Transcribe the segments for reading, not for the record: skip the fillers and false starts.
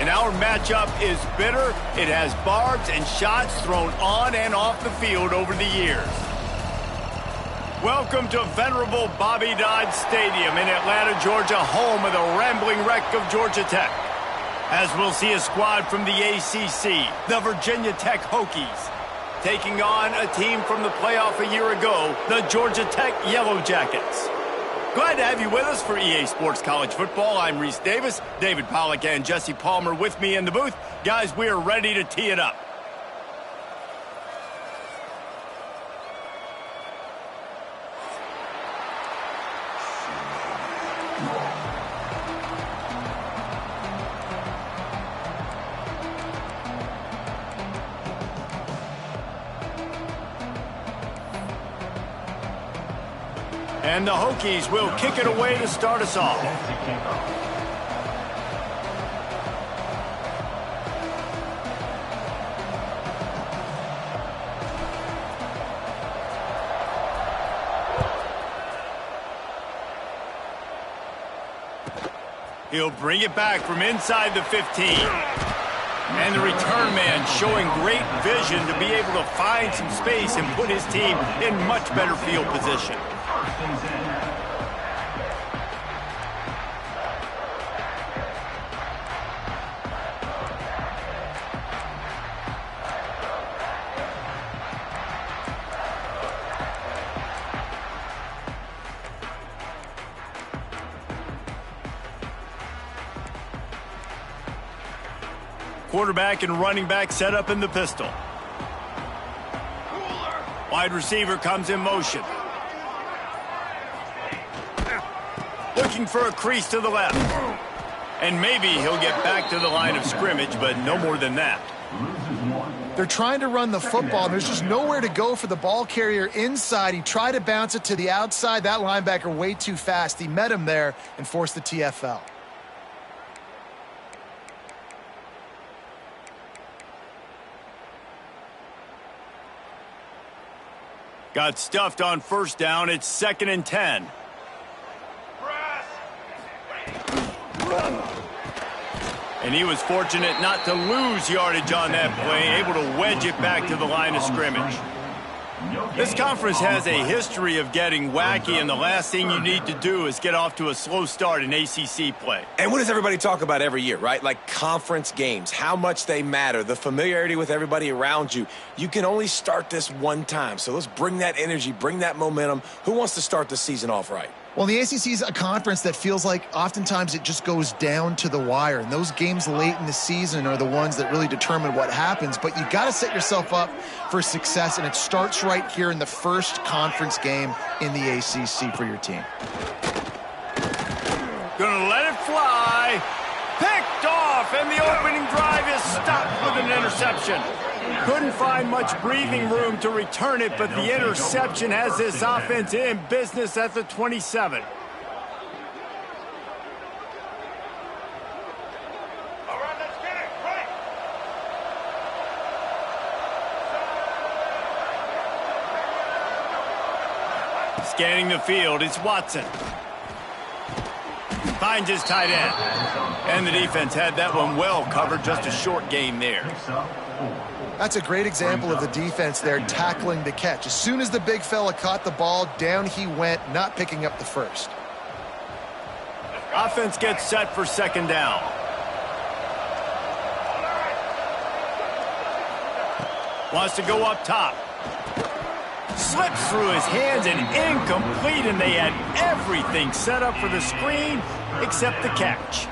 and our matchup is bitter. It has barbs and shots thrown on and off the field over the years. Welcome to venerable Bobby Dodd Stadium in Atlanta, Georgia, home of the rambling wreck of Georgia Tech. As we'll see a squad from the ACC, the Virginia Tech Hokies, taking on a team from the playoff a year ago, the Georgia Tech Yellow Jackets. Glad to have you with us for EA Sports College Football. I'm Reese Davis, David Pollack and Jesse Palmer with me in the booth. Guys, we are ready to tee it up. And the Hokies will kick it away to start us off. He'll bring it back from inside the 15. And the return man showing great vision to be able to find some space and put his team in much better field position. Quarterback and running back set up in the pistol. Wide receiver comes in motion. Looking for a crease to the left. And maybe he'll get back to the line of scrimmage, but no more than that. They're trying to run the football. There's just nowhere to go for the ball carrier inside. He tried to bounce it to the outside. That linebacker way too fast. He met him there and forced the TFL. Got stuffed on first down. It's 2nd and 10. And he was fortunate not to lose yardage on that play, able to wedge it back to the line of scrimmage. This conference has a history of getting wacky, and the last thing you need to do is get off to a slow start in ACC play. And what does everybody talk about every year, right? Like conference games, how much they matter, the familiarity with everybody around you. You can only start this one time, so let's bring that energy, bring that momentum. Who wants to start the season off right? Well, the ACC is a conference that feels like oftentimes it just goes down to the wire. And those games late in the season are the ones that really determine what happens. But you got to set yourself up for success, and it starts right here in the first conference game in the ACC for your team. Gonna let it fly. Picked off, and the opening drive is stopped with an interception. Couldn't find much breathing room to return it, but the interception has this offense in business at the 27. All right, let's get it. Quick. Scanning the field, it's Watson. Finds his tight end. And the defense had that one well covered, just a short gain there. That's a great example of the defense there tackling the catch. As soon as the big fella caught the ball, down he went, not picking up the first. Offense gets set for 2nd down. Wants to go up top. Slips through his hands and incomplete, and they had everything set up for the screen except the catch.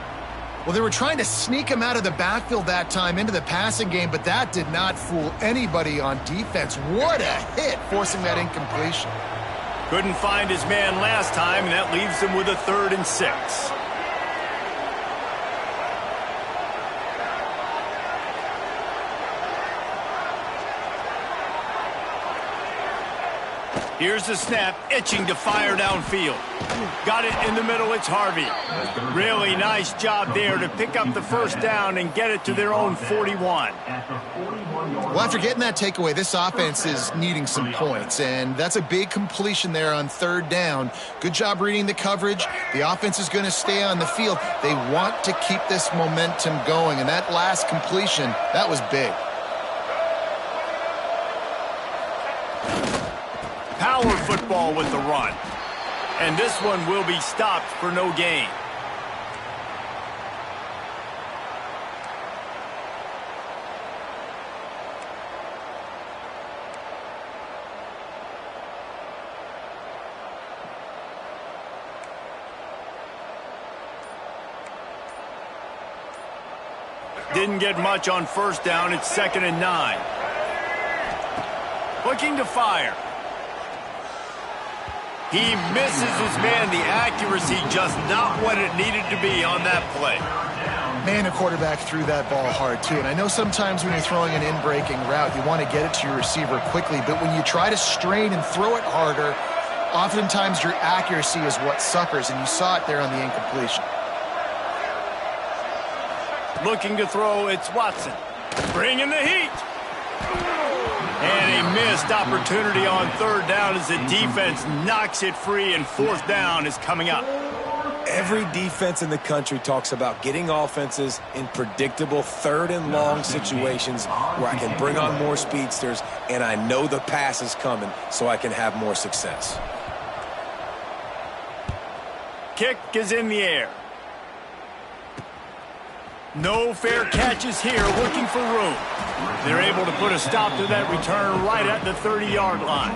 Well, they were trying to sneak him out of the backfield that time into the passing game, but that did not fool anybody on defense. What a hit, forcing that incompletion. Couldn't find his man last time, and that leaves him with a 3rd and 6. Here's the snap, itching to fire downfield. Got it in the middle, it's Harvey. Really nice job there to pick up the first down and get it to their own 41. Well, after getting that takeaway, this offense is needing some points, and that's a big completion there on third down. Good job reading the coverage. The offense is going to stay on the field. They want to keep this momentum going, and that last completion, that was big. Power football with the run. And this one will be stopped for no gain. Didn't get much on first down. It's 2nd and 9. Looking to fire. He misses his man. The accuracy just not what it needed to be on that play. Man, the quarterback threw that ball hard, too. And I know sometimes when you're throwing an in-breaking route, you want to get it to your receiver quickly. But when you try to strain and throw it harder, oftentimes your accuracy is what suffers. And you saw it there on the incompletion. Looking to throw, it's Watson. Bringing the heat. And a missed opportunity on third down as the defense knocks it free, and fourth down is coming up. Every defense in the country talks about getting offenses in predictable third and long situations where I can bring on more speedsters and I know the pass is coming so I can have more success. Kick is in the air. No fair catches here, looking for room. They're able to put a stop to that return right at the 30-yard line.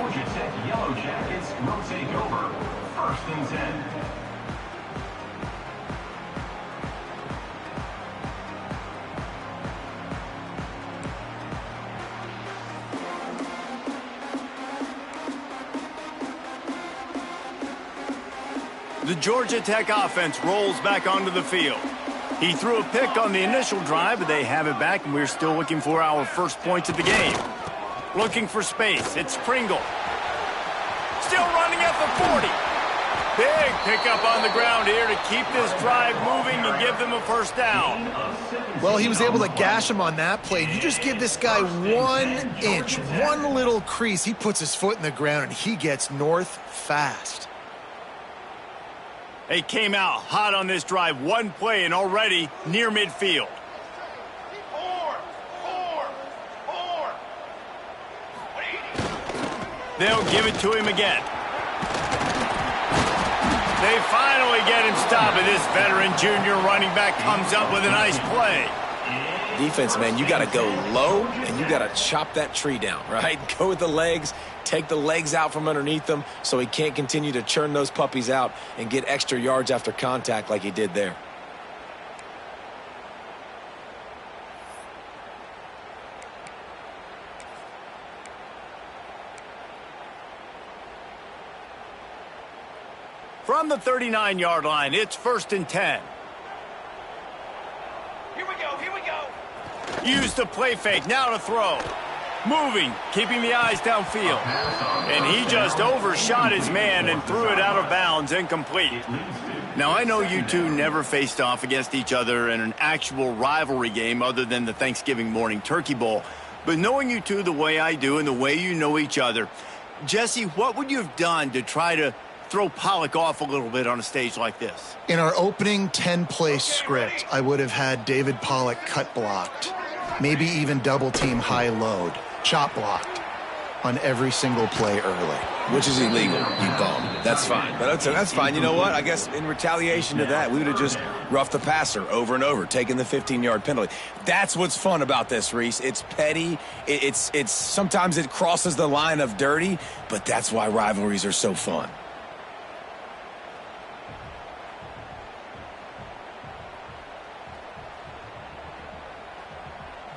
Yellow Jackets will take over. 1st and 10. The Georgia Tech offense rolls back onto the field. He threw a pick on the initial drive, but they have it back, and we're still looking for our first points of the game. Looking for space. It's Pringle. Still running at the 40. Big pickup on the ground here to keep this drive moving and give them a first down. Well, he was able to gash him on that play. You just give this guy 1 inch, one little crease. He puts his foot in the ground, and he gets north fast. They came out hot on this drive. One play and already near midfield. 4. They'll give it to him again. They finally get him stopped, and this veteran junior running back comes up with a nice play. Defense, man, you got to go low and you got to chop that tree down, right? Go with the legs, take the legs out from underneath them so he can't continue to churn those puppies out and get extra yards after contact like he did there. From the 39-yard line, it's 1st and 10. Here we go. Use the play fake, now to throw. Moving, keeping the eyes downfield. And he just overshot his man and threw it out of bounds, incomplete. Now, I know you two never faced off against each other in an actual rivalry game other than the Thanksgiving morning turkey bowl. But knowing you two the way I do and the way you know each other, Jesse, what would you have done to try to throw Pollock off a little bit on a stage like this? In our opening 10-play script, I would have had David Pollock cut blocked, maybe even double team high load, chop blocked on every single play early. Which is illegal, you bum. That's fine. But that's fine. You know what? I guess in retaliation to that, we would have just roughed the passer over and over, taking the 15-yard penalty. That's what's fun about this, Reese. It's petty. It's sometimes it crosses the line of dirty, but that's why rivalries are so fun.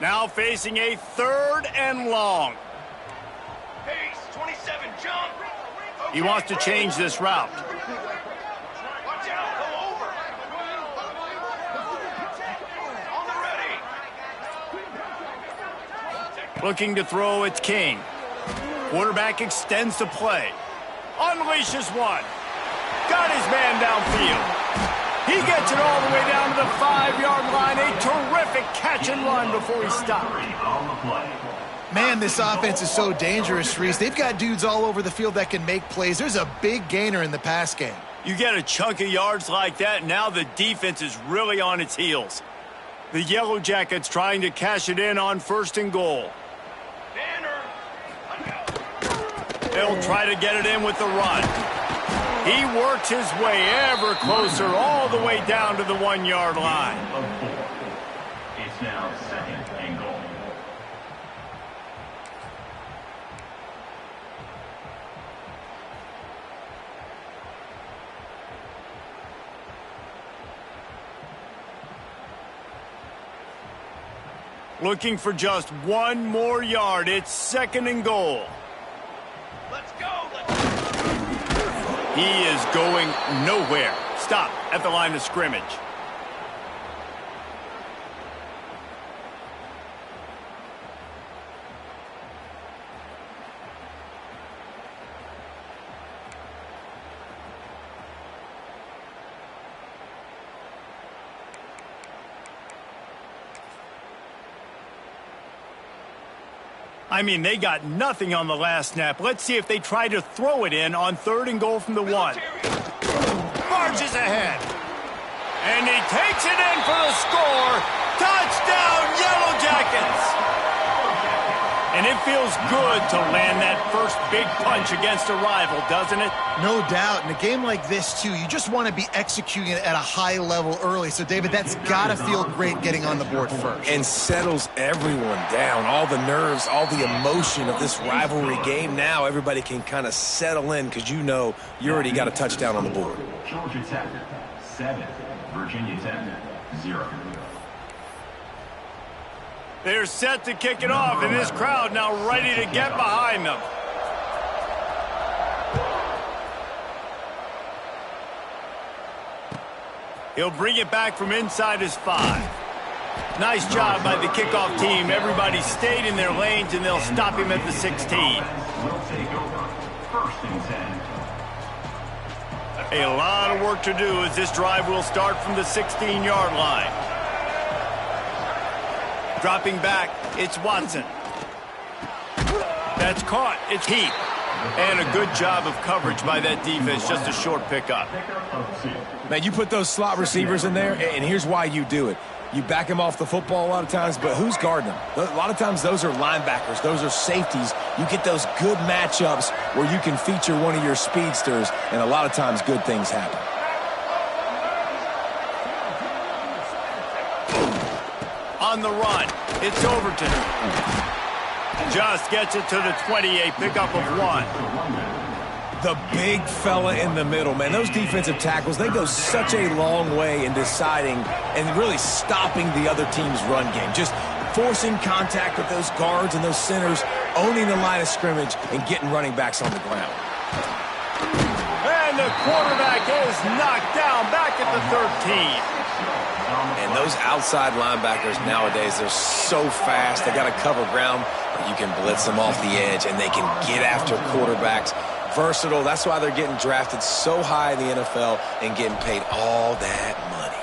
Now facing a 3rd and long. Pace, 27, jump. He wants to change this route. Watch out, go over. On the ready. Looking to throw, it's King. Quarterback extends the play. unleashes one. Got his man downfield. He gets it all the way down to the 5-yard line. A terrific catch and run before he stopped. On the play. Man, this offense is so dangerous, Reese. They've got dudes all over the field that can make plays. There's a big gainer in the pass game. You get a chunk of yards like that, and now the defense is really on its heels. The Yellow Jackets trying to cash it in on 1st and goal. They'll try to get it in with the run. He works his way ever closer all the way down to the 1-yard line. Of 4. It's now 2nd and goal. Looking for just 1 more yard. It's 2nd and goal. Let's go. He is going nowhere. Stop at the line of scrimmage. I mean, they got nothing on the last snap. Let's see if they try to throw it in on 3rd and goal from the 1. Marches ahead. And he takes it in for the score. Touchdown, Yellow Jackets. And it feels good to land that first big punch against a rival, doesn't it? No doubt. In a game like this, too, you just want to be executing it at a high level early. So, David, that's got to feel great getting on the board first. And settles everyone down. All the nerves, all the emotion of this rivalry game. Now everybody can kind of settle in because you know you already got a touchdown on the board. Georgia Tech 7, Virginia Tech 0. They're set to kick it off, and this crowd now ready to get behind them. He'll bring it back from inside his 5. Nice job by the kickoff team. Everybody stayed in their lanes, and they'll stop him at the 16. Will take over 1st and 10. A lot of work to do as this drive will start from the 16-yard line. Dropping back, it's Watson. That's caught. It's Heath. And a good job of coverage by that defense. Just a short pickup. Man, you put those slot receivers in there, and here's why you do it. You back them off the football a lot of times, but who's guarding them? A lot of times those are linebackers. Those are safeties. You get those good matchups where you can feature one of your speedsters, and a lot of times good things happen. On the run, it's Overton. Just gets it to the 20, a pickup of 1. The big fella in the middle, man. Those defensive tackles, they go such a long way in deciding and really stopping the other team's run game. Just forcing contact with those guards and those centers, owning the line of scrimmage, and getting running backs on the ground. And the quarterback is knocked down back at the 13. And those outside linebackers nowadays, they're so fast. They got to cover ground, but you can blitz them off the edge, and they can get after quarterbacks. Versatile. That's why they're getting drafted so high in the NFL and getting paid all that money.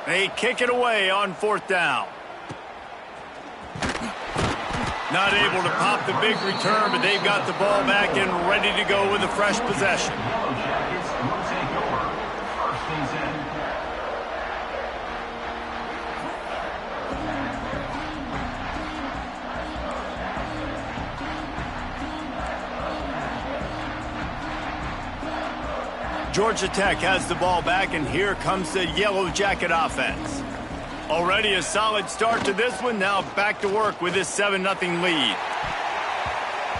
They kick it away on 4th down. Not able to pop the big return, but they've got the ball back and ready to go with a fresh possession. Yellow Jackets will take over 1st and 10. Georgia Tech has the ball back, and here comes the Yellow Jacket offense. Already a solid start to this one. Now back to work with this 7-0 lead.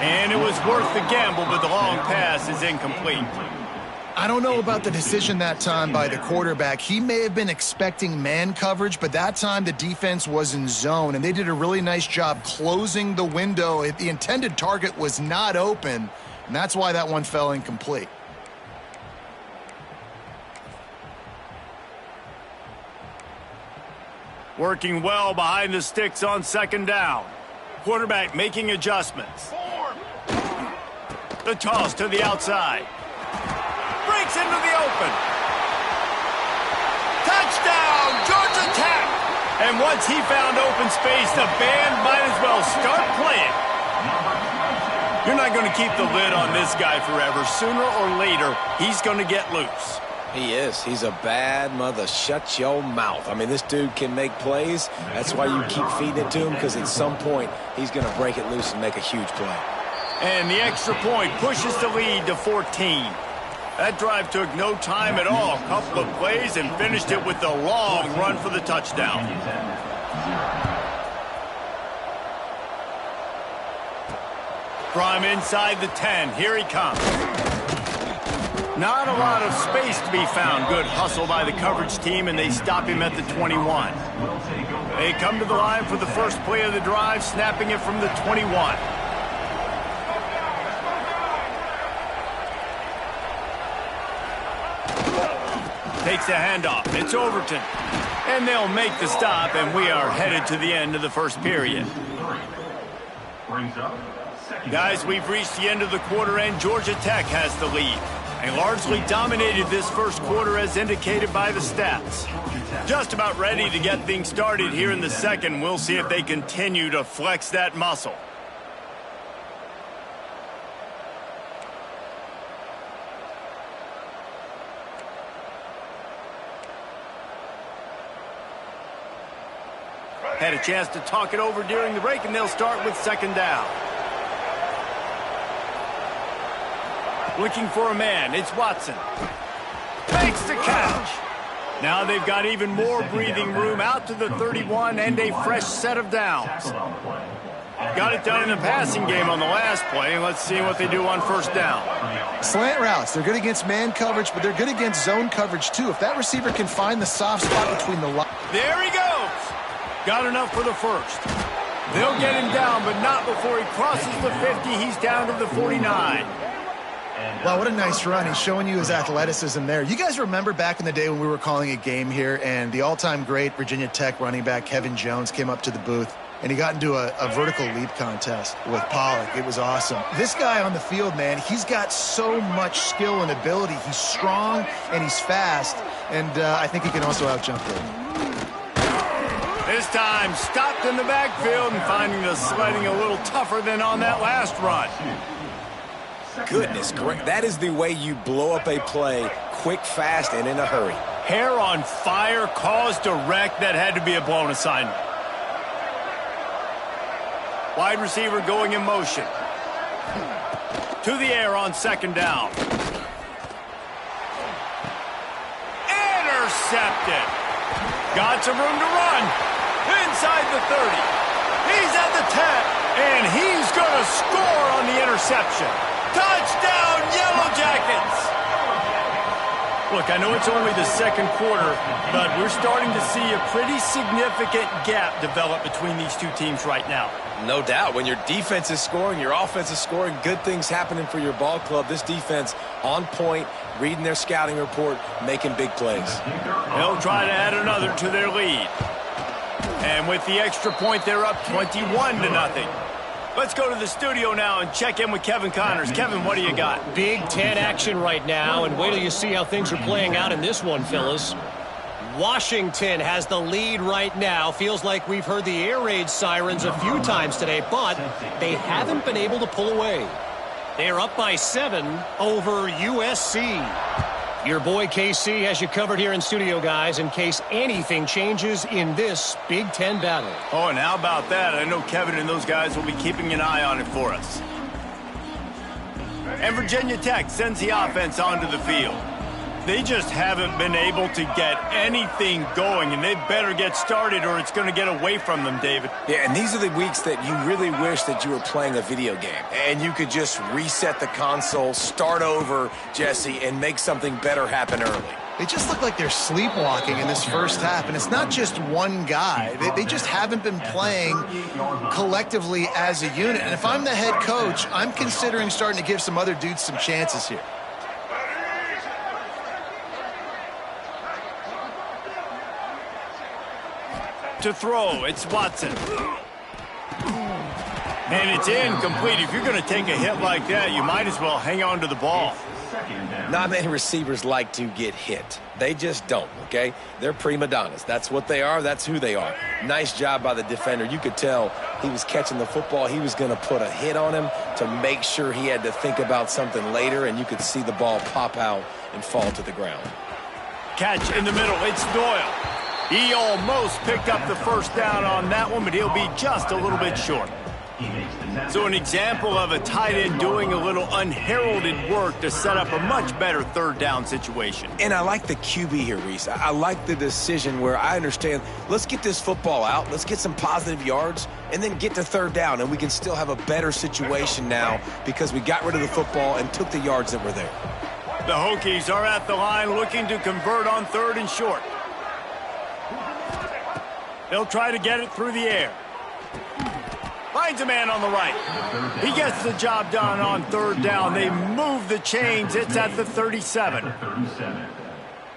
And it was worth the gamble, but the long pass is incomplete. I don't know about the decision that time by the quarterback. He may have been expecting man coverage, but that time the defense was in zone, and they did a really nice job closing the window. The intended target was not open, and that's why that one fell incomplete. Working well behind the sticks on 2nd down. Quarterback making adjustments. The toss to the outside. Breaks into the open. Touchdown, Georgia Tech! And once he found open space, the band might as well start playing. You're not going to keep the lid on this guy forever. Sooner or later, he's going to get loose. He is. He's a bad mother. Shut your mouth. I mean, this dude can make plays. That's why you keep feeding it to him, because at some point, he's going to break it loose and make a huge play. And the extra point pushes the lead to 14. That drive took no time at all. A couple of plays and finished it with a long run for the touchdown. From inside the 10, here he comes. Not a lot of space to be found. Good hustle by the coverage team, and they stop him at the 21. They come to the line for the first play of the drive, snapping it from the 21. Takes the handoff. It's Overton. And they'll make the stop, and we are headed to the end of the first period. Guys, we've reached the end of the quarter, and Georgia Tech has the lead. They largely dominated this first quarter as indicated by the stats. Just about ready to get things started here in the second. We'll see if they continue to flex that muscle. Had a chance to talk it over during the break, and they'll start with second down. Looking for a man, it's Watson. Makes the catch. Now they've got even more breathing room out to the 31 and a fresh set of downs. Got it done in the passing game on the last play, and let's see what they do on first down. Slant routes, they're good against man coverage, but they're good against zone coverage too. If that receiver can find the soft spot between the lines. There he goes. Got enough for the first. They'll get him down, but not before he crosses the 50. He's down to the 49. Wow, what a nice run. He's showing you his athleticism there. You guys remember back in the day when we were calling a game here and the all-time great Virginia Tech running back Kevin Jones came up to the booth and he got into a vertical leap contest with Pollock. It was awesome. This guy on the field, man, he's got so much skill and ability. He's strong and he's fast, and I think he can also out-jump them. This time stopped in the backfield and finding the sledding a little tougher than on that last run. Goodness, great. That is the way you blow up a play, quick, fast, and in a hurry. Hair on fire, caused a wreck. That had to be a blown assignment. Wide receiver going in motion. To the air on second down. Intercepted. Got some room to run. Inside the 30. He's at the 10. And he's going to score on the interception. Touchdown, Yellow Jackets! Look, I know it's only the second quarter, but we're starting to see a pretty significant gap develop between these two teams right now. No doubt. When your defense is scoring, your offense is scoring, good things happening for your ball club. This defense on point, reading their scouting report, making big plays. They'll try to add another to their lead. And with the extra point, they're up 21-0. Let's go to the studio now and check in with Kevin Connors. Kevin, what do you got? Big Ten action right now, and wait till you see how things are playing out in this one, fellas. Washington has the lead right now. Feels like we've heard the air raid sirens a few times today, but they haven't been able to pull away. They're up by 7 over USC. Your boy KC has you covered here in studio, guys, in case anything changes in this Big Ten battle. Oh, and how about that? I know Kevin and those guys will be keeping an eye on it for us. And Virginia Tech sends the offense onto the field. They just haven't been able to get anything going, and they better get started or it's going to get away from them, David. Yeah, and these are the weeks that you really wish that you were playing a video game and you could just reset the console, start over, Jesse, and make something better happen early. They just look like they're sleepwalking in this first half, and it's not just one guy. They just haven't been playing collectively as a unit. And if I'm the head coach, I'm considering starting to give some other dudes some chances here. To throw, it's Watson. And it's incomplete. If you're going to take a hit like that, you might as well hang on to the ball. Not many receivers like to get hit. They just don't, okay? They're prima donnas. That's what they are. That's who they are. Nice job by the defender. You could tell he was catching the football. He was going to put a hit on him to make sure he had to think about something later, and you could see the ball pop out and fall to the ground. Catch in the middle. It's Doyle. He almost picked up the first down on that one, but he'll be just a little bit short. So an example of a tight end doing a little unheralded work to set up a much better third down situation. And I like the QB here, Reese. I like the decision where I understand, let's get this football out, let's get some positive yards, and then get to third down, and we can still have a better situation now because we got rid of the football and took the yards that were there. The Hokies are at the line looking to convert on third and short. They'll try to get it through the air. Finds a man on the right. He gets the job done on third down. They move the chains. It's at the 37.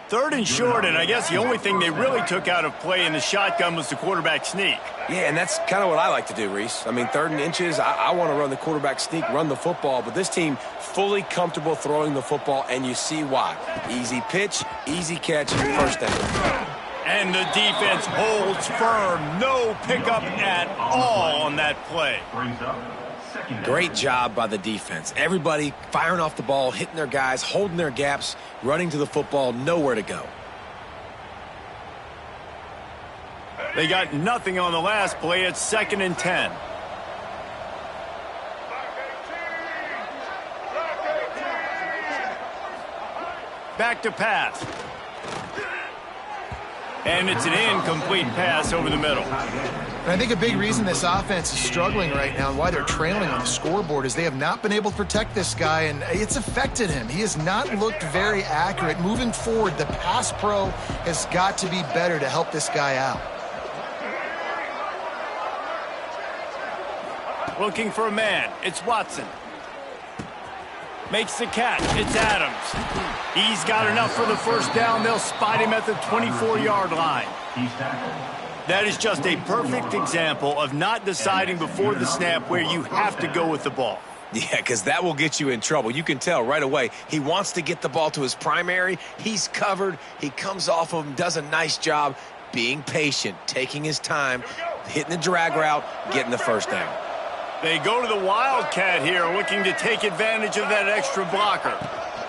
Third and short, and I guess the only thing they really took out of play in the shotgun was the quarterback sneak. Yeah, and that's kind of what I like to do, Reese. I mean, third and inches, I want to run the quarterback sneak, run the football, but this team fully comfortable throwing the football, and you see why. Easy pitch, easy catch, first down. And the defense holds firm. No pickup at all on that play. Great job by the defense. Everybody firing off the ball, hitting their guys, holding their gaps, running to the football, nowhere to go. They got nothing on the last play. It's 2nd and 10. Back to pass. And it's an incomplete pass over the middle. And I think a big reason this offense is struggling right now and why they're trailing on the scoreboard is they have not been able to protect this guy, and it's affected him. He has not looked very accurate. Moving forward, the pass pro has got to be better to help this guy out. Looking for a man. It's Watson. Makes the catch. It's Adams. He's got enough for the first down. They'll spot him at the 24-yard line. That is just a perfect example of not deciding before the snap where you have to go with the ball. Yeah, because that will get you in trouble. You can tell right away he wants to get the ball to his primary. He's covered. He comes off of him, does a nice job being patient, taking his time, hitting the drag route, getting the first down. They go to the Wildcat here, looking to take advantage of that extra blocker.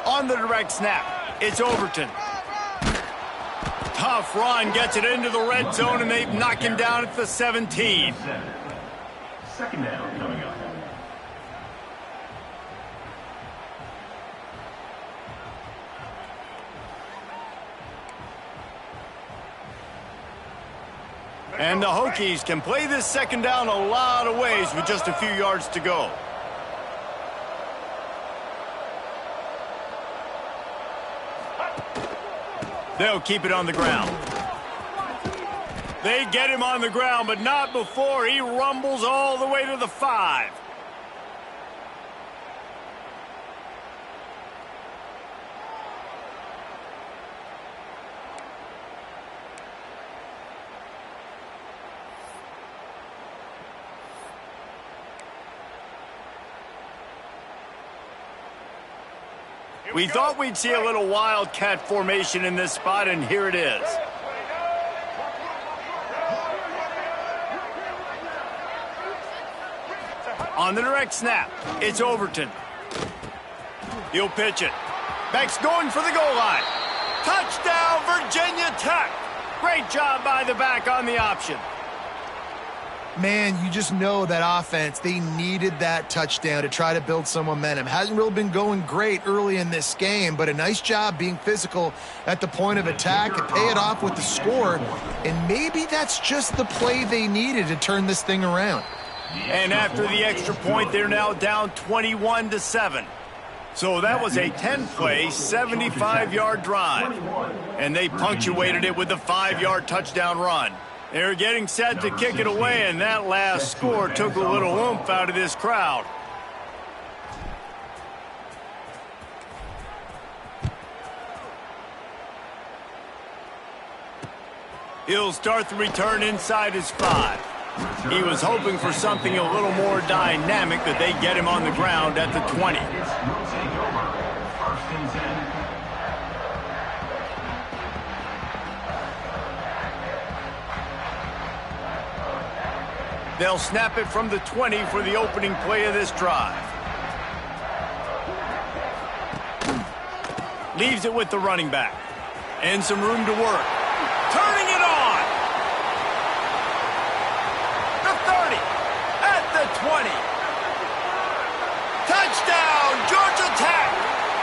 On the direct snap, it's Overton. Tough run, gets it into the red zone, and they knock him down at the 17. 2nd down coming up. And the Hokies can play this 2nd down a lot of ways with just a few yards to go. They'll keep it on the ground. They get him on the ground, but not before he rumbles all the way to the 5. We thought we'd see a little Wildcat formation in this spot, and here it is. On the direct snap, it's Overton. He'll pitch it. Beck's going for the goal line. Touchdown, Virginia Tech. Great job by the back on the option. Man, you just know that offense, they needed that touchdown to try to build some momentum. Hasn't really been going great early in this game, but a nice job being physical at the point of attack and pay it off with the score. And maybe that's just the play they needed to turn this thing around. And after the extra point, they're now down 21-7. So that was a 10-play, 75-yard drive. And they punctuated it with a 5-yard touchdown run. They're getting set to kick it away, and that last score took a little oomph out of this crowd. He'll start the return inside his 5. He was hoping for something a little more dynamic, that they get him on the ground at the 20. Will take over. First and 10. They'll snap it from the 20 for the opening play of this drive. Leaves it with the running back. And some room to work. Turning it on! The 30. At the 20. Touchdown, Georgia Tech!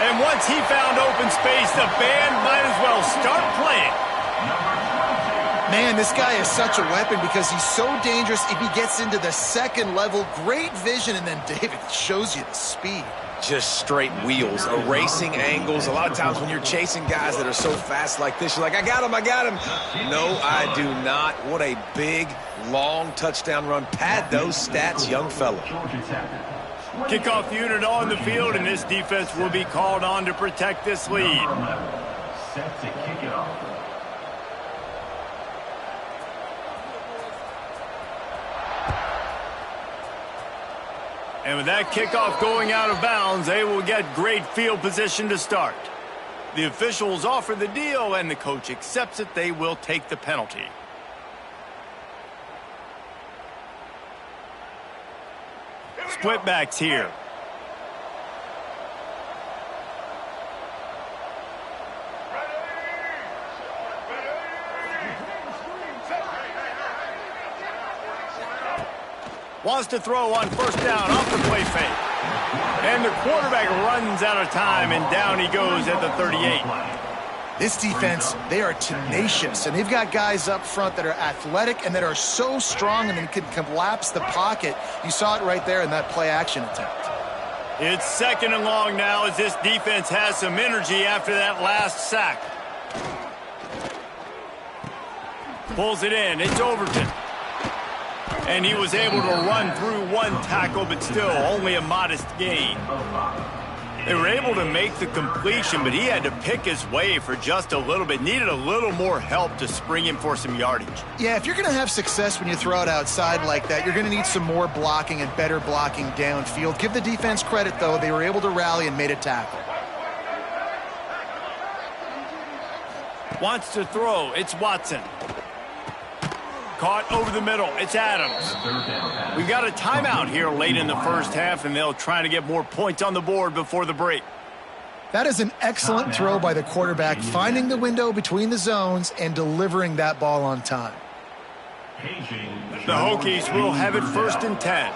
And once he found open space, the band might as well start playing. Man, this guy is such a weapon because he's so dangerous if he gets into the second level. Great vision, and then David shows you the speed. Just straight wheels, erasing angles. A lot of times when you're chasing guys that are so fast like this, you're like, I got him, I got him. No, I do not. What a big, long touchdown run. Pad those stats, young fella. Kickoff unit on the field, and this defense will be called on to protect this lead. Set to kick it off. And with that kickoff going out of bounds, they will get great field position to start. The officials offer the deal, and the coach accepts it. They will take the penalty. Split backs here. Wants to throw on first down off the play fake. And the quarterback runs out of time, and down he goes at the 38. This defense, they are tenacious, and they've got guys up front that are athletic and that are so strong and then can collapse the pocket. You saw it right there in that play-action attempt. It's second and long now as this defense has some energy after that last sack. Pulls it in. It's Overton. And he was able to run through one tackle, but still only a modest gain. They were able to make the completion, but he had to pick his way for just a little bit. Needed a little more help to spring him for some yardage. Yeah, if you're going to have success when you throw it outside like that, you're going to need some more blocking and better blocking downfield. Give the defense credit, though. They were able to rally and made a tackle. Wants to throw. It's Watson. Caught over the middle. It's Adams. We've got a timeout here late in the first half, and they'll try to get more points on the board before the break. That is an excellent throw by the quarterback, finding the window between the zones and delivering that ball on time. The Hokies will have it first and 10.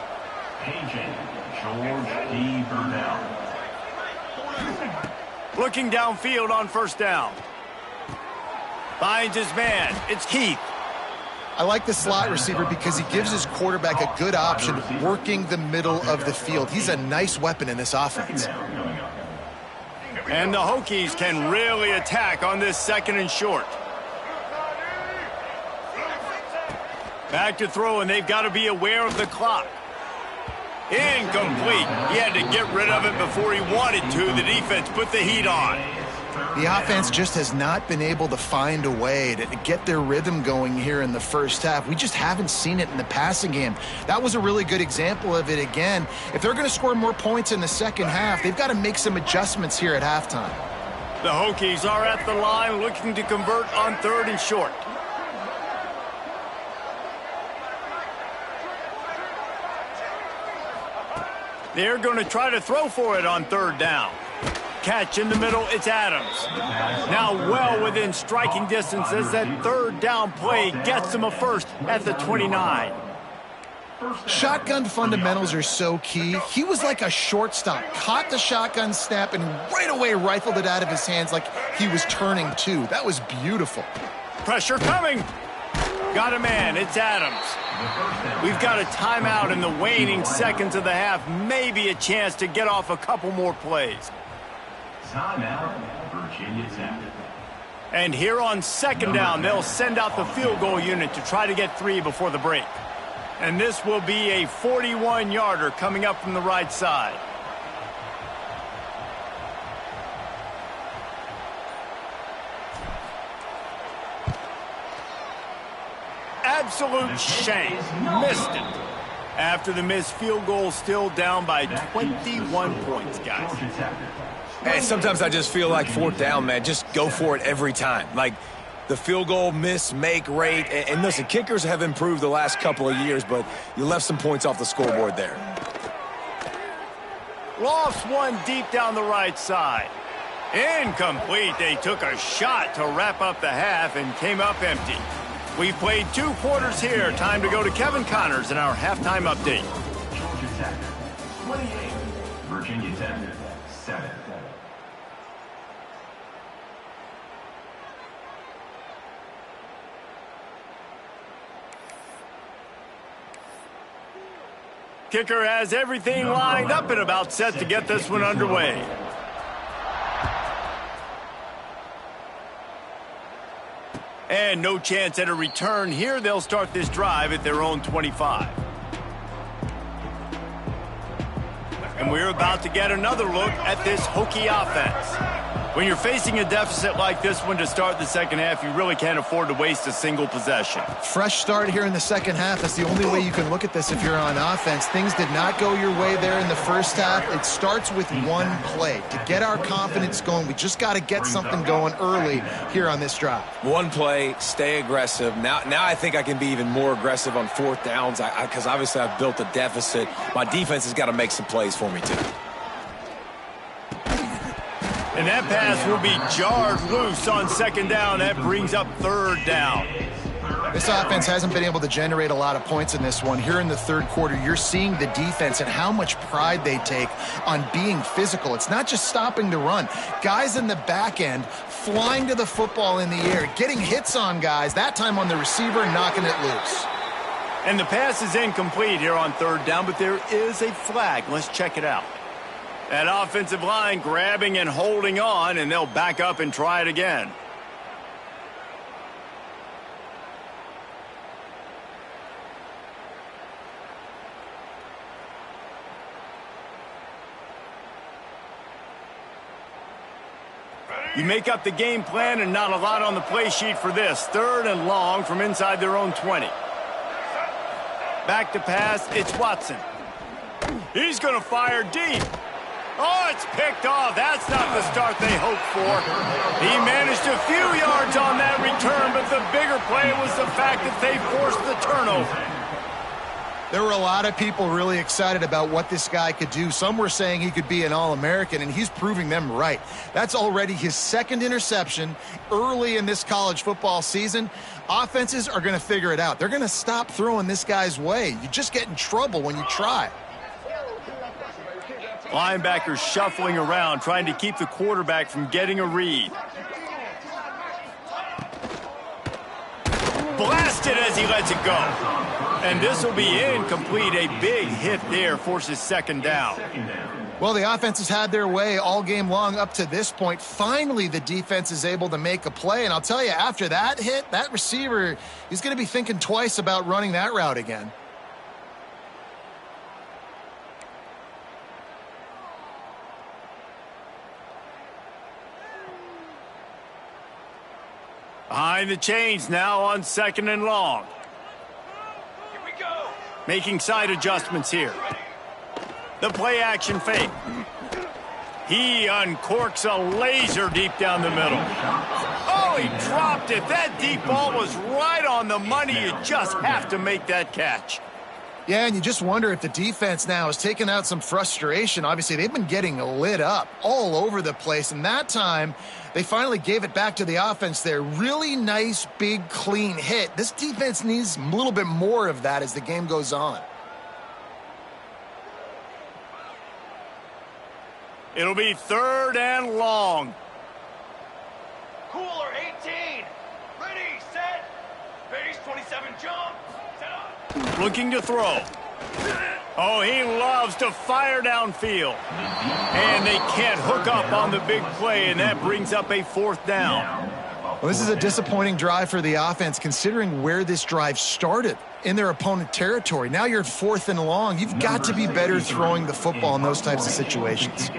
Paging George D. Burnell. Looking downfield on first down. Finds his man. It's Keith. I like the slot receiver because he gives his quarterback a good option working the middle of the field. He's a nice weapon in this offense. And the Hokies can really attack on this second and short. Back to throw, and they've got to be aware of the clock. Incomplete. He had to get rid of it before he wanted to. The defense put the heat on. The offense just has not been able to find a way to get their rhythm going here in the first half. We just haven't seen it in the passing game. That was a really good example of it again. If they're going to score more points in the second half, they've got to make some adjustments here at halftime. The Hokies are at the line looking to convert on third and short. They're going to try to throw for it on third down. Catch in the middle, it's Adams. Now well within striking distance as that third down play gets him a first at the 29. Shotgun fundamentals are so key. He was like a shortstop, caught the shotgun snap and right away rifled it out of his hands like he was turning two. That was beautiful. Pressure coming. Got a man, it's Adams. We've got a timeout in the waning seconds of the half. Maybe a chance to get off a couple more plays. Timeout, Virginia Tech. And here on second down, they'll send out the field goal unit to try to get 3 before the break. And this will be a 41-yarder coming up from the right side. At absolute shame. Missed it. After the missed field goal, still down by 21 points, guys. Hey, sometimes I just feel like fourth down, man. Just go for it every time. Like the field goal miss, make rate. And listen, kickers have improved the last couple of years, but you left some points off the scoreboard there. Lost one deep down the right side. Incomplete. They took a shot to wrap up the half and came up empty. We've played 2 quarters here. Time to go to Kevin Connors in our halftime update. Georgia Tech, 28. Virginia Tech, 7. Kicker has everything lined up and about set to get this one underway. And no chance at a return here. They'll start this drive at their own 25. And we're about to get another look at this Hokie offense. When you're facing a deficit like this one to start the second half, you really can't afford to waste a single possession. Fresh start here in the second half. That's the only way you can look at this if you're on offense. Things did not go your way there in the first half. It starts with one play. To get our confidence going, we just got to get something going early here on this drive. One play, stay aggressive. Now I think I can be even more aggressive on fourth downs because obviously I've built a deficit. My defense has got to make some plays for me too. And that pass will be jarred loose on second down. That brings up third down. This offense hasn't been able to generate a lot of points in this one. Here in the third quarter, you're seeing the defense and how much pride they take on being physical. It's not just stopping the run. Guys in the back end flying to the football in the air, getting hits on guys, that time on the receiver, knocking it loose. And the pass is incomplete here on third down, but there is a flag. Let's check it out. That offensive line grabbing and holding on, and they'll back up and try it again. You make up the game plan and not a lot on the play sheet for this. Third and long from inside their own 20. Back to pass, it's Watson. He's going to fire deep. Oh, it's picked off. That's not the start they hoped for. He managed a few yards on that return, but the bigger play was the fact that they forced the turnover. There were a lot of people really excited about what this guy could do. Some were saying he could be an All-American, and he's proving them right. That's already his second interception early in this college football season. Offenses are going to figure it out. They're going to stop throwing this guy's way. You just get in trouble when you try. Linebackers shuffling around, trying to keep the quarterback from getting a read. Blasted as he lets it go. And this will be incomplete. A big hit there forces second down. Well, the offense has had their way all game long up to this point. Finally, the defense is able to make a play. And I'll tell you, after that hit, that receiver, he's going to be thinking twice about running that route again. Behind the chains now on second and long. Here we go. Making side adjustments here. The play action fake. He uncorks a laser deep down the middle. Oh, he dropped it. That deep ball was right on the money. You just have to make that catch. Yeah, and you just wonder if the defense now is taking out some frustration. Obviously, they've been getting lit up all over the place, and that time they finally gave it back to the offense there. Really nice, big, clean hit. This defense needs a little bit more of that as the game goes on. It'll be third and long. Cooler 18. Ready, set. Base 27, jump. Set up. Looking to throw. Oh, he loves to fire downfield. And they can't hook up on the big play, and that brings up a fourth down. Well, this is a disappointing drive for the offense, considering where this drive started in their opponent territory. Now you're fourth and long. You've got to be better throwing the football in those types of situations.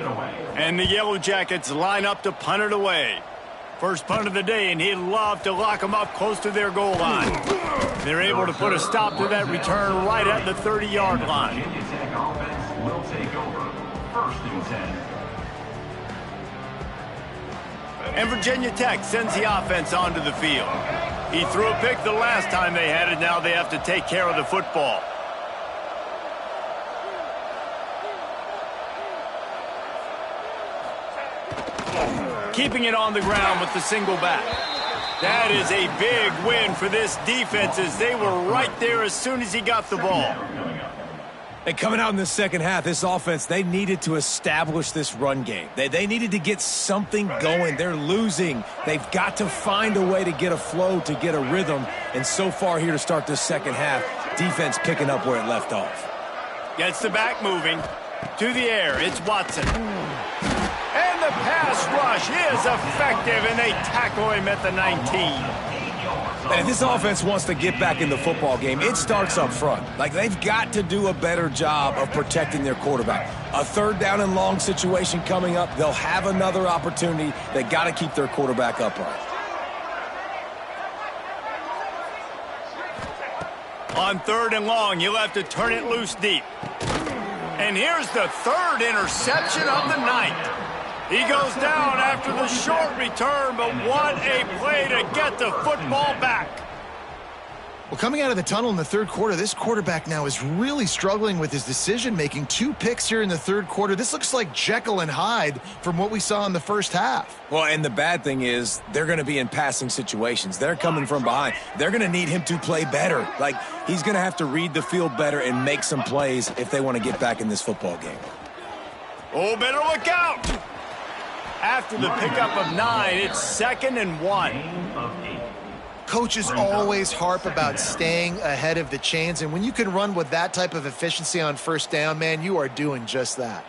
And the Yellow Jackets line up to punt it away. First punt of the day, and he'd love to lock them up close to their goal line. They're able to put a stop to that return right at the 30-yard line. Virginia Tech offense will take over. 1st and 10. And Virginia Tech sends the offense onto the field. He threw a pick the last time they had it. Now they have to take care of the football. Keeping it on the ground with the single back. That is a big win for this defense as they were right there as soon as he got the ball. And coming out in the second half, this offense, they needed to establish this run game. They needed to get something going. They're losing. They've got to find a way to get a flow, to get a rhythm. And so far here to start this second half, defense picking up where it left off. Gets the back moving. To the air, it's Watson. And the pass rush is effective, and they tackle him at the 19. And if this offense wants to get back in the football game, it starts up front. Like, they've got to do a better job of protecting their quarterback. A 3rd down and long situation coming up. They'll have another opportunity. They got to keep their quarterback upright. On 3rd and long, you'll have to turn it loose deep. And here's the 3rd interception of the night. He goes down after the short return, but what a play to get the football back. Well, coming out of the tunnel in the 3rd quarter, this quarterback now is really struggling with his decision-making. 2 picks here in the 3rd quarter. This looks like Jekyll and Hyde from what we saw in the first half. Well, and the bad thing is they're going to be in passing situations. They're coming from behind. They're going to need him to play better. Like, he's going to have to read the field better and make some plays if they want to get back in this football game. Oh, better look out. After the pickup of 9, it's 2nd and 1. Coaches always harp about staying ahead of the chains, and when you can run with that type of efficiency on 1st down, man, you are doing just that.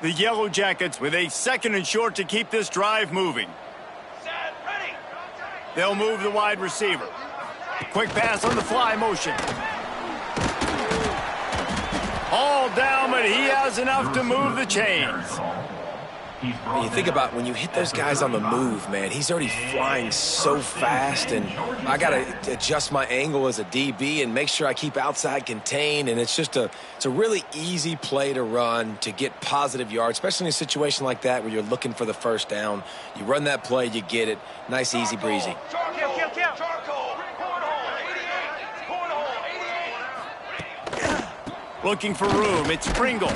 The Yellow Jackets with a 2nd and short to keep this drive moving. Set, ready. They'll move the wide receiver. Quick pass on the fly motion. All down, but he has enough to move the chains. You think about when you hit those guys on the move, man, he's already flying so fast, and I got to adjust my angle as a DB and make sure I keep outside contained, and it's a really easy play to run to get positive yards, especially in a situation like that where you're looking for the 1st down. You run that play, you get it. Nice, easy breezy. Charcoal, charcoal. Cornhole, 88. Looking for room, it's Pringle.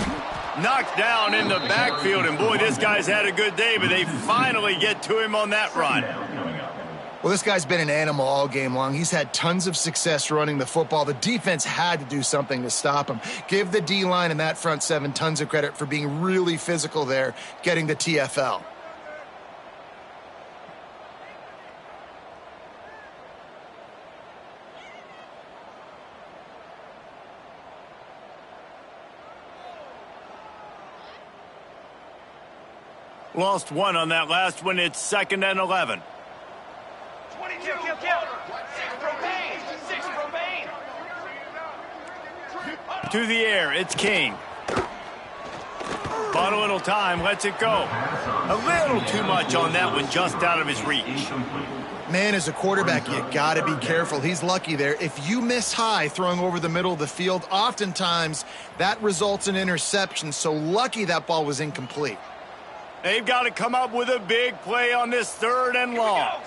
Knocked down in the backfield, and boy, this guy's had a good day, but they finally get to him on that run. Well, this guy's been an animal all game long. He's had tons of success running the football. The defense had to do something to stop him. Give the D-line and that front 7 tons of credit for being really physical there, getting the TFL. Lost 1 on that last one. It's 2nd and 11. 22. 6 propane. 6 propane. To the air, it's King. Bought a little time, lets it go. A little too much on that one, just out of his reach. Man, as a quarterback, you got to be careful. He's lucky there. If you miss high throwing over the middle of the field, oftentimes that results in interception. So lucky that ball was incomplete. They've got to come up with a big play on this 3rd and long.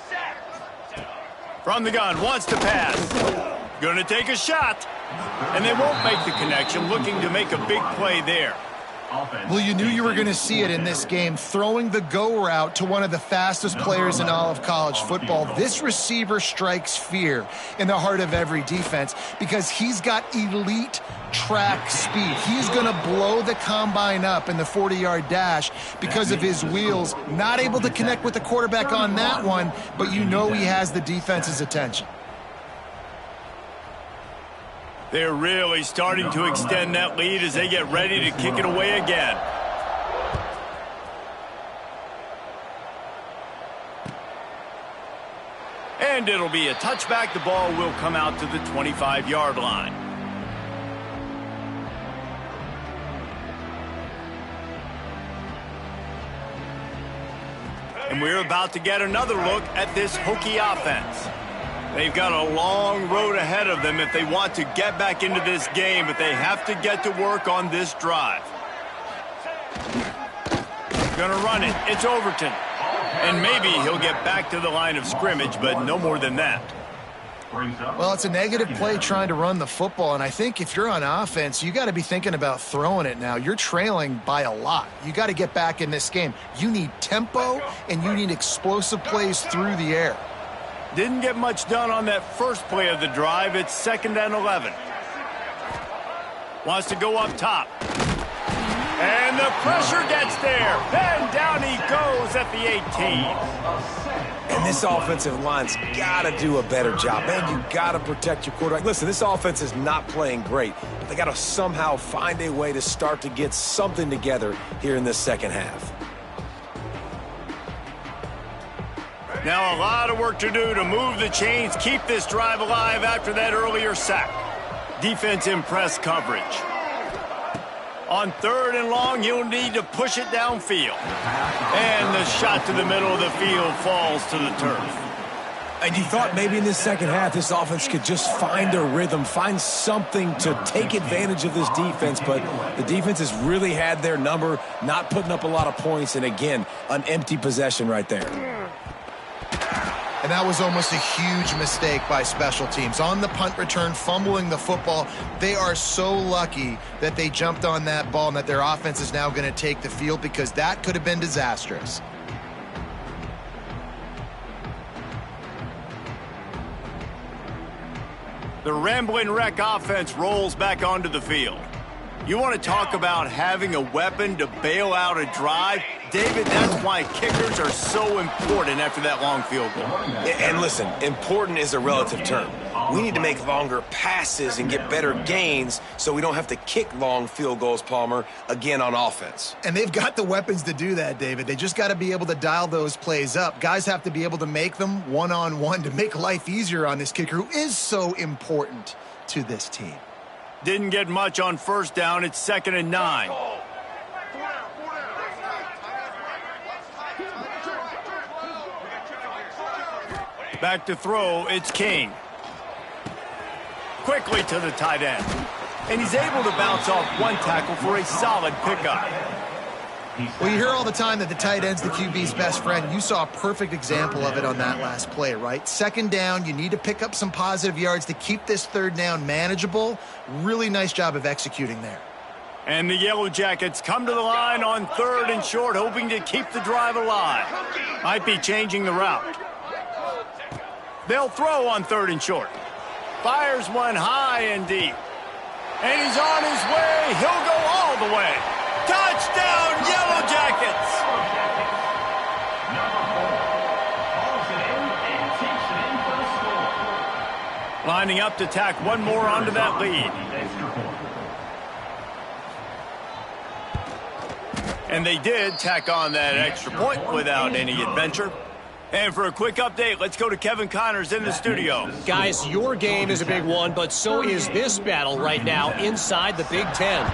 From the gun, wants to pass. Gonna take a shot. And they won't make the connection, looking to make a big play there. Well, you knew you were going to see it in this game, throwing the go route to one of the fastest players in all of college football. This receiver strikes fear in the heart of every defense because he's got elite track speed. He's going to blow the combine up in the 40-yard dash because of his wheels. Not able to connect with the quarterback on that one, but you know he has the defense's attention. They're really starting to extend that lead as they get ready to kick it away again. And it'll be a touchback. The ball will come out to the 25-yard line. And we're about to get another look at this Hokie offense. They've got a long road ahead of them if they want to get back into this game, but they have to get to work on this drive. Gonna run it. It's Overton. And maybe he'll get back to the line of scrimmage, but no more than that. Well, it's a negative play trying to run the football, and I think if you're on offense, you got to be thinking about throwing it now. You're trailing by a lot. You got to get back in this game. You need tempo, and you need explosive plays through the air. Didn't get much done on that first play of the drive. It's 2nd and 11. Wants to go up top. And the pressure gets there. And down he goes at the 18. And this offensive line's got to do a better job. Man, you got to protect your quarterback. Listen, this offense is not playing great, but they got to somehow find a way to start to get something together here in this second half. Now a lot of work to do to move the chains, keep this drive alive after that earlier sack. Defense in press coverage. On 3rd and long, he'll need to push it downfield. And the shot to the middle of the field falls to the turf. And you thought maybe in this second half this offense could just find a rhythm, find something to take advantage of this defense, but the defense has really had their number, not putting up a lot of points, and again, an empty possession right there. And that was almost a huge mistake by special teams. On the punt return, fumbling the football, they are so lucky that they jumped on that ball and that their offense is now going to take the field, because that could have been disastrous. The Rambling Wreck offense rolls back onto the field. You want to talk about having a weapon to bail out a drive? David, that's why kickers are so important after that long field goal. And listen, important is a relative term. We need to make longer passes and get better gains so we don't have to kick long field goals, Palmer, again on offense. And they've got the weapons to do that, David. They just got to be able to dial those plays up. Guys have to be able to make them one-on-one to make life easier on this kicker, who is so important to this team. Didn't get much on 1st down. It's 2nd and 9. Back to throw. It's King. Quickly to the tight end. And he's able to bounce off one tackle for a solid pickup. Well, you hear all the time that the tight end's the QB's best friend. You saw a perfect example of it on that last play, right? 2nd down, you need to pick up some positive yards to keep this 3rd down manageable. Really nice job of executing there. And the Yellow Jackets come to the line on 3rd and short, hoping to keep the drive alive. Might be changing the route. They'll throw on 3rd and short. Fires one high and deep. And he's on his way. He'll go all the way. Touchdown, Yellow Jackets! Lining up to tack one more onto that lead. And they did tack on that extra point without any adventure. And for a quick update, let's go to Kevin Connors in the studio. Guys, your game is a big one, but so is this battle right now inside the Big Ten.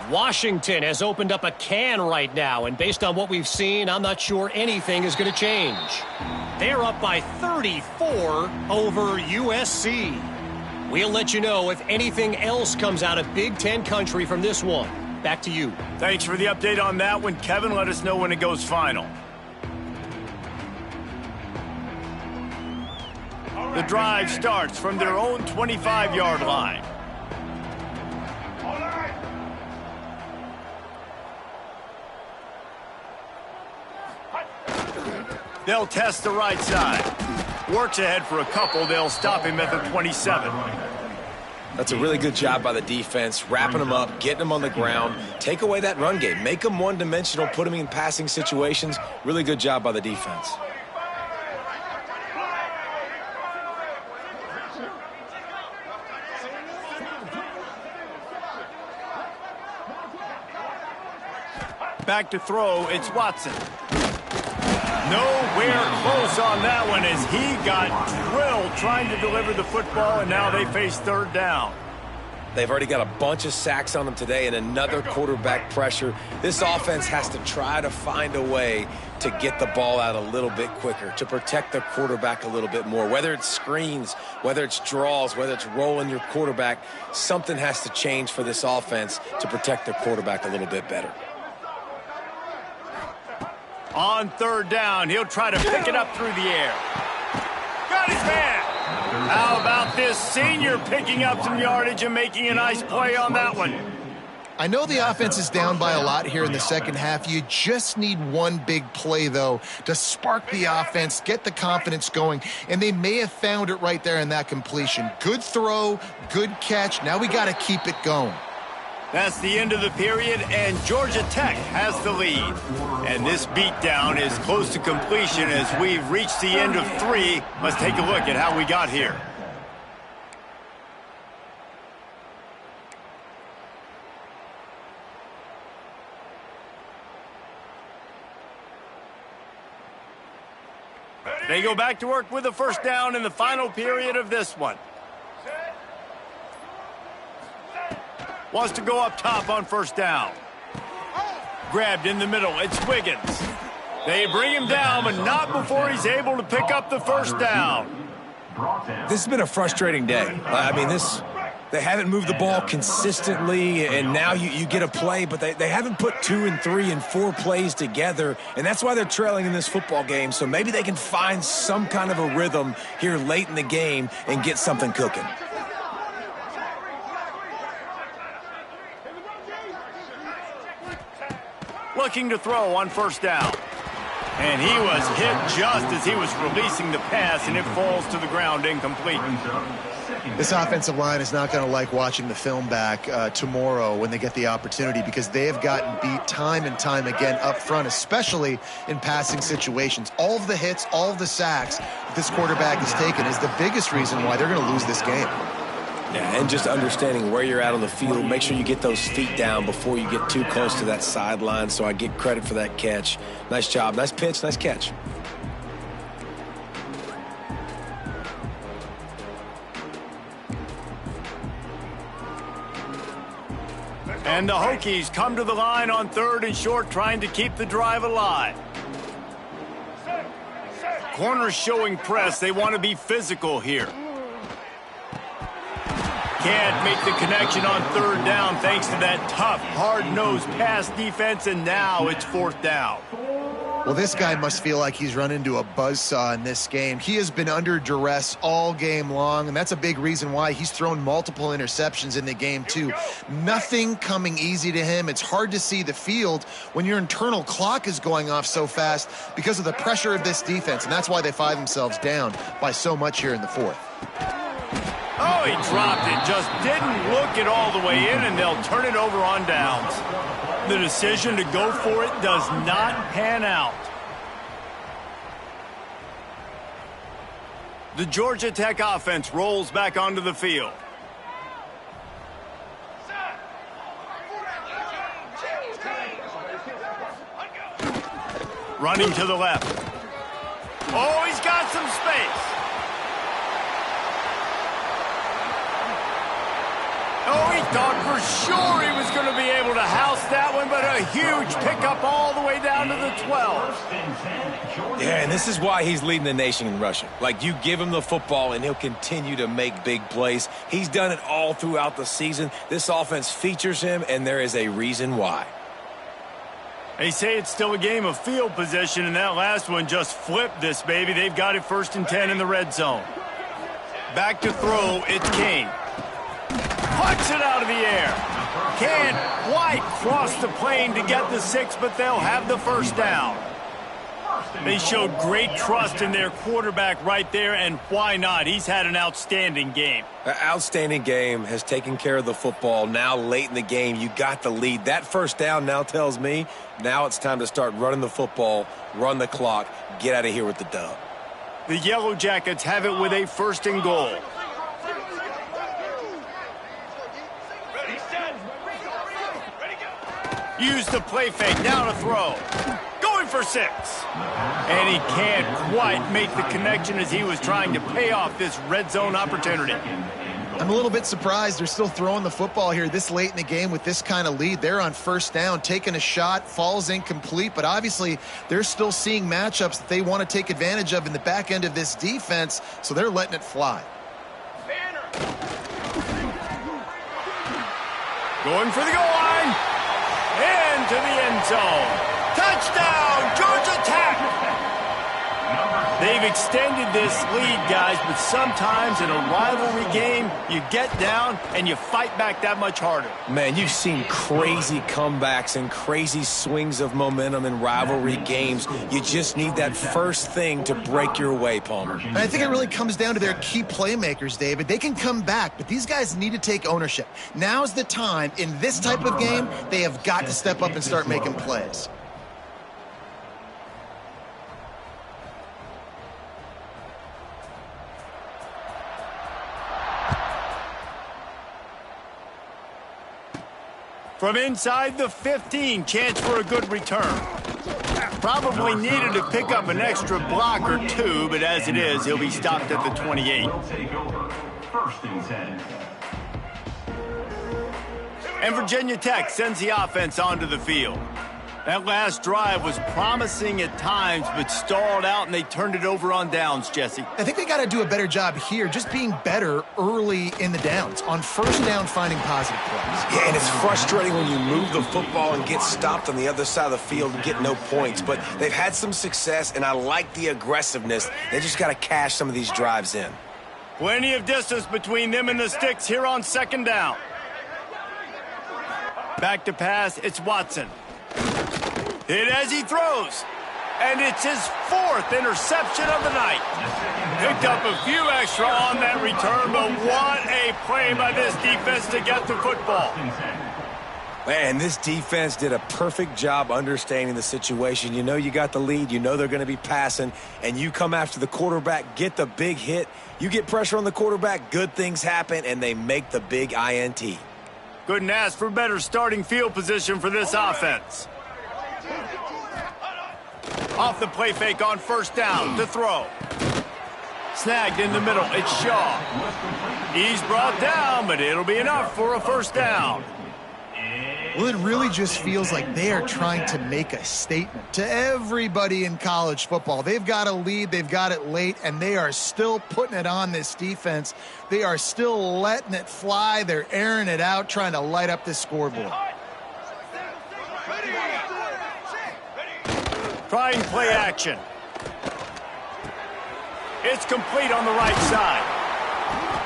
Washington has opened up a can right now, and based on what we've seen, I'm not sure anything is going to change. They're up by 34 over USC. We'll let you know if anything else comes out of Big Ten country from this one. Back to you. Thanks for the update on that one, Kevin. Let us know when it goes final. The drive starts from their own 25-yard line. They'll test the right side. Works ahead for a couple. They'll stop him at the 27. That's a really good job by the defense, wrapping them up, getting them on the ground. Take away that run game. Make them one-dimensional, put them in passing situations. Really good job by the defense. Back to throw, it's Watson. Nowhere close on that one as he got drilled trying to deliver the football, and now they face 3rd down. They've already got a bunch of sacks on them today and another quarterback pressure. This offense has to try to find a way to get the ball out a little bit quicker, to protect the quarterback a little bit more. Whether it's screens, whether it's draws, whether it's rolling your quarterback, something has to change for this offense to protect their quarterback a little bit better. On third down, he'll try to pick it up through the air. Got his man. How about this senior picking up some yardage and making a nice play on that one? I know the offense is down by a lot here in the second half. You just need one big play, though, to spark the offense, get the confidence going, and they may have found it right there in that completion. Good throw, good catch. Now we got to keep it going. That's the end of the period, and Georgia Tech has the lead. And this beatdown is close to completion as we've reached the end of 3. Let's take a look at how we got here. They go back to work with a first down in the final period of this one. Wants to go up top on first down. Grabbed in the middle. It's Wiggins. They bring him down, but not before he's able to pick up the first down. This has been a frustrating day. They haven't moved the ball consistently, and now you get a play, but they haven't put 2 and 3 and 4 plays together, and that's why they're trailing in this football game. So maybe they can find some kind of a rhythm here late in the game and get something cooking. Looking to throw on first down. And he was hit just as he was releasing the pass, and it falls to the ground incomplete. This offensive line is not going to like watching the film back tomorrow when they get the opportunity, because they have gotten beat time and time again up front, especially in passing situations. All of the hits, all of the sacks that this quarterback has taken is the biggest reason why they're going to lose this game. Yeah, and just understanding where you're at on the field, make sure you get those feet down before you get too close to that sideline, so I get credit for that catch. Nice job, nice pitch, nice catch. And the Hokies come to the line on third and short, trying to keep the drive alive. Corners showing press. They want to be physical here. Can't make the connection on third down thanks to that tough, hard-nosed pass defense, and now it's fourth down. Well, this guy must feel like he's run into a buzzsaw in this game. He has been under duress all game long, and that's a big reason why he's thrown multiple interceptions in the game, too. Nothing coming easy to him. It's hard to see the field when your internal clock is going off so fast because of the pressure of this defense, and that's why they find themselves down by so much here in the fourth. Oh, he dropped it. Just didn't look it all the way in, and they'll turn it over on downs. The decision to go for it does not pan out. The Georgia Tech offense rolls back onto the field. Running to the left. Oh, he's got some space. Oh, he thought for sure he was going to be able to house that one, but a huge pickup all the way down to the 12. Yeah, and this is why he's leading the nation in rushing. Like, you give him the football, and he'll continue to make big plays. He's done it all throughout the season. This offense features him, and there is a reason why. They say it's still a game of field position, and that last one just flipped this baby. They've got it 1st and 10 in the red zone. Back to throw, it's Kane. Puts it out of the air. Can't quite cross the plane to get the 6, but they'll have the first down. They showed great trust in their quarterback right there, and why not? He's had an outstanding game. An outstanding game, has taken care of the football. Now late in the game, you got the lead. That first down now tells me now it's time to start running the football, run the clock, get out of here with the dub. The Yellow Jackets have it with a 1st and goal. Use the play fake, now to throw. Going for 6. And he can't quite make the connection as he was trying to pay off this red zone opportunity. I'm a little bit surprised they're still throwing the football here this late in the game with this kind of lead. They're on first down, taking a shot, falls incomplete, but obviously they're still seeing matchups that they want to take advantage of in the back end of this defense, so they're letting it fly. Going for the goal line. Into the end zone. Touchdown, Georgia Tech! They've extended this lead, guys, but sometimes in a rivalry game, you get down and you fight back that much harder. Man, you've seen crazy comebacks and crazy swings of momentum in rivalry games. You just need that first thing to break your way, Palmer. And I think it really comes down to their key playmakers, David. They can come back, but these guys need to take ownership. Now's the time. In this type of game, they have got to step up and start making plays. From inside the 15, chance for a good return. Probably needed to pick up an extra block or two, but as it is, he'll be stopped at the 28. First and 10. And Virginia Tech sends the offense onto the field. That last drive was promising at times, but stalled out, and they turned it over on downs, Jesse. I think they got to do a better job here, just being better early in the downs. On first down, finding positive plays. Yeah, and it's frustrating when you move the football and get stopped on the other side of the field and get no points. But they've had some success, and I like the aggressiveness. They just got to cash some of these drives in. Plenty of distance between them and the sticks here on second down. Back to pass, it's Watson. Hit as he throws. And it's his fourth interception of the night. Picked up a few extra on that return, but what a play by this defense to get the football. Man, this defense did a perfect job understanding the situation. You know you got the lead. You know they're going to be passing. And you come after the quarterback, get the big hit. You get pressure on the quarterback, good things happen, and they make the big INT. Couldn't ask for better starting field position for this offense. Off the play fake on first down to throw. Snagged in the middle, it's Shaw. He's brought down, but it'll be enough for a first down. Well, it really just feels like they are trying to make a statement to everybody in college football. They've got a lead, they've got it late, and they are still putting it on this defense. They are still letting it fly. They're airing it out, trying to light up this scoreboard. Trying play action. It's complete on the right side.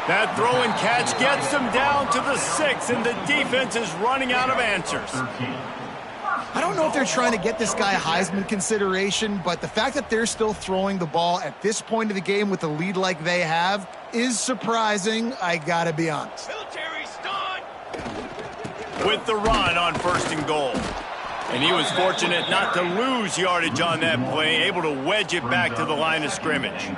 That throw and catch gets them down to the 6, and the defense is running out of answers. I don't know if they're trying to get this guy Heisman consideration, but the fact that they're still throwing the ball at this point of the game with a lead like they have is surprising, I gotta be honest. Military stun. With the run on first and goal. And he was fortunate not to lose yardage on that play, able to wedge it back to the line of scrimmage.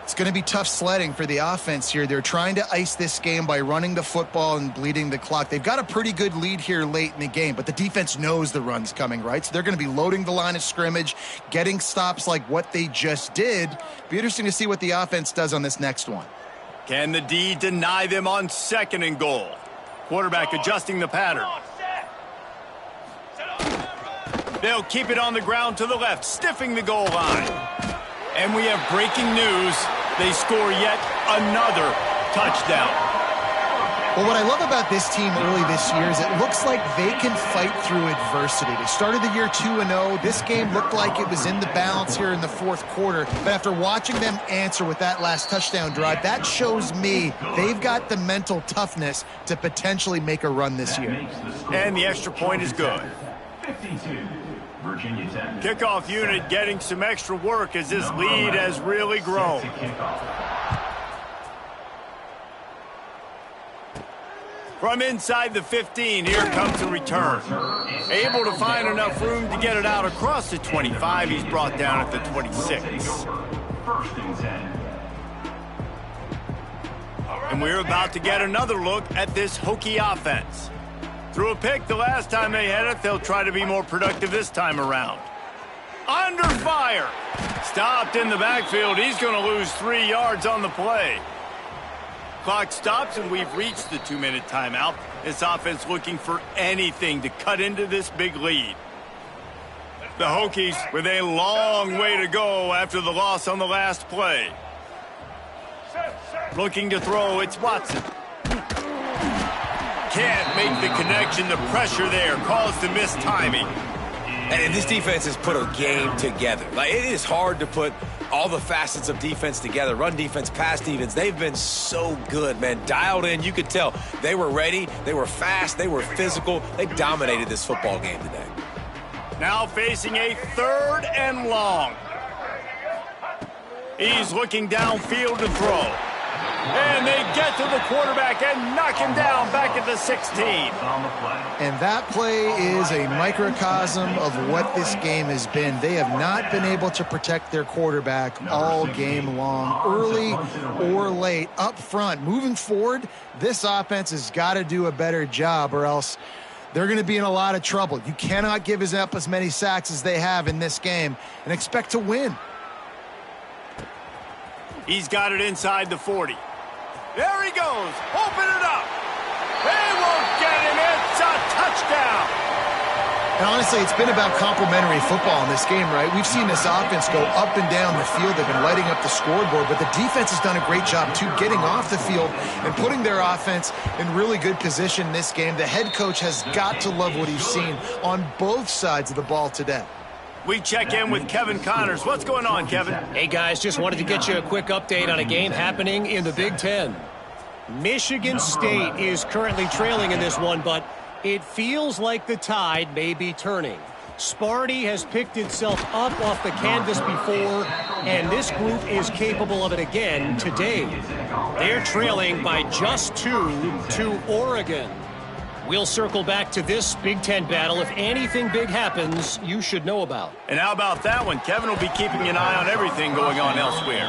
It's going to be tough sledding for the offense here. They're trying to ice this game by running the football and bleeding the clock. They've got a pretty good lead here late in the game, but the defense knows the run's coming, right? So they're going to be loading the line of scrimmage, getting stops like what they just did. Be interesting to see what the offense does on this next one. Can the D deny them on second and goal? Quarterback adjusting the pattern. They'll keep it on the ground to the left, stiffing the goal line. And we have breaking news. They score yet another touchdown. Well, what I love about this team early this year is it looks like they can fight through adversity. They started the year 2-0. This game looked like it was in the balance here in the fourth quarter. But after watching them answer with that last touchdown drive, that shows me they've got the mental toughness to potentially make a run this year. And the extra point is good. 52. Virginia Tech. Kickoff unit getting some extra work as this lead has really grown. From inside the 15, here comes the return. Able to find enough room to get it out across the 25. He's brought down at the 26. First and 10. And we're about to get another look at this Hokie offense. Threw a pick the last time they had it. They'll try to be more productive this time around. Under fire. Stopped in the backfield. He's going to lose 3 yards on the play. clock stops, and we've reached the 2-minute timeout. This offense looking for anything to cut into this big lead. The Hokies with a long way to go after the loss on the last play. Looking to throw, it's Watson. Can't make the connection. The pressure there caused the missed timing. And this defense has put a game together. Like, it is hard to put all the facets of defense together. Run defense, pass defense. They've been so good, man. Dialed in. You could tell they were ready. They were fast. They were physical. They dominated this football game today. Now facing a 3rd and long. He's looking downfield to throw. And they get to the quarterback and knock him down back at the 16. And that play is a microcosm of what this game has been. They have not been able to protect their quarterback all game long, early or late, up front. Moving forward, this offense has got to do a better job, or else they're going to be in a lot of trouble. You cannot give up as many sacks as they have in this game and expect to win. He's got it inside the 40. There he goes. Open it up. They won't get him. It's a touchdown. And honestly, it's been about complementary football in this game, right? We've seen this offense go up and down the field. They've been lighting up the scoreboard, but the defense has done a great job, too, getting off the field and putting their offense in really good position in this game. The head coach has got to love what he's seen on both sides of the ball today. We check in with Kevin Connors. What's going on, Kevin? Hey, guys, just wanted to get you a quick update on a game happening in the Big Ten. Michigan State is currently trailing in this one, but it feels like the tide may be turning. Sparty has picked itself up off the canvas before, and this group is capable of it again today. They're trailing by just 2 to Oregon. We'll circle back to this Big Ten battle. If anything big happens, you should know about. And how about that one? Kevin will be keeping an eye on everything going on elsewhere.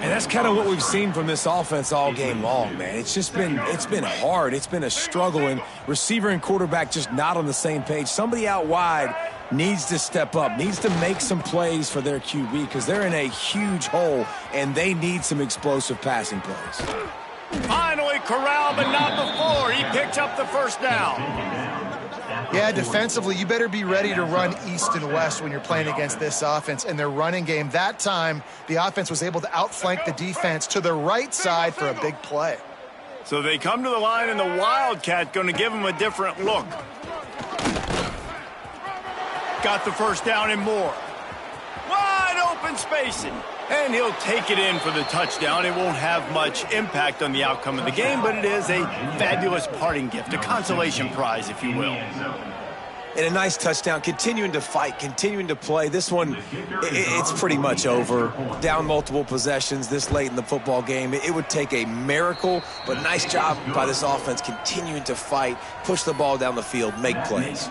And that's kind of what we've seen from this offense all game long, man. It's been hard. It's been a struggle, and receiver and quarterback just not on the same page. Somebody out wide needs to step up, needs to make some plays for their QB because they're in a huge hole, and they need some explosive passing plays. Finally corralled, but not before. He picks up the first down. Yeah, defensively, you better be ready to run east and west when you're playing against this offense. And their running game, that time, the offense was able to outflank the defense to the right side for a big play. So they come to the line, and the Wildcat going to give them a different look. Got the first down and more. Wide open spacing. And he'll take it in for the touchdown. It won't have much impact on the outcome of the game, but it is a fabulous parting gift, a consolation prize, if you will. And a nice touchdown, continuing to fight, continuing to play. This one, it's pretty much over. Down multiple possessions this late in the football game. It would take a miracle, but nice job by this offense continuing to fight, push the ball down the field, make plays.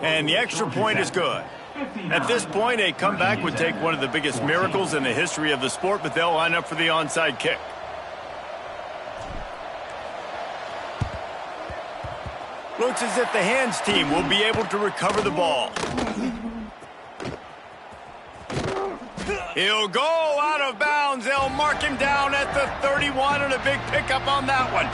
And the extra point is good. At this point, a comeback would take one of the biggest miracles in the history of the sport, but they'll line up for the onside kick. Looks as if the hands team will be able to recover the ball. He'll go out of bounds. They'll mark him down at the 31, and a big pickup on that one.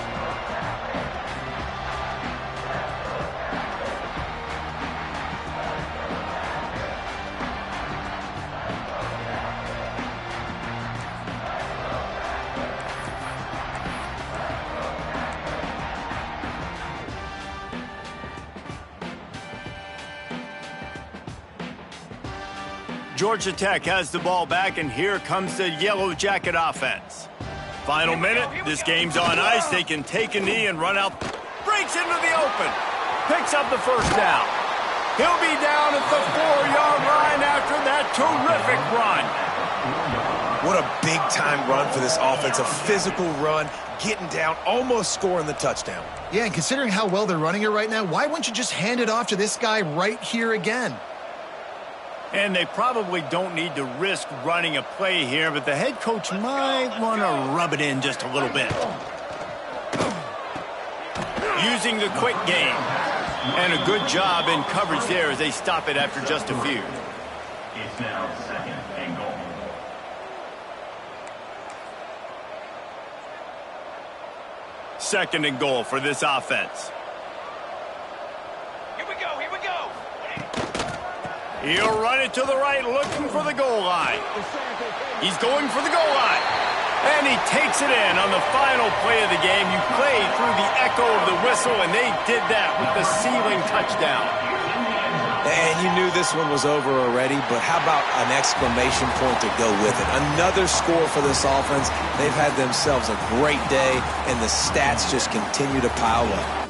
Georgia Tech has the ball back, and here comes the Yellow Jacket offense. Final minute, this game's on ice. They can take a knee and run out. Breaks into the open. Picks up the first down. He'll be down at the 4-yard line after that terrific run. What a big-time run for this offense. A physical run, getting down, almost scoring the touchdown. Yeah, and considering how well they're running it right now, why wouldn't you just hand it off to this guy right here again? And they probably don't need to risk running a play here, but the head coach might want to rub it in just a little bit. Using the quick game. And a good job in coverage there as they stop it after just a few. It's now 2nd and goal. 2nd and goal for this offense. Here we go, here we go. He'll run it to the right, looking for the goal line. He's going for the goal line. And he takes it in on the final play of the game. You played through the echo of the whistle, and they did that with the ceiling touchdown. And you knew this one was over already, but how about an exclamation point to go with it? Another score for this offense. They've had themselves a great day, and the stats just continue to pile up.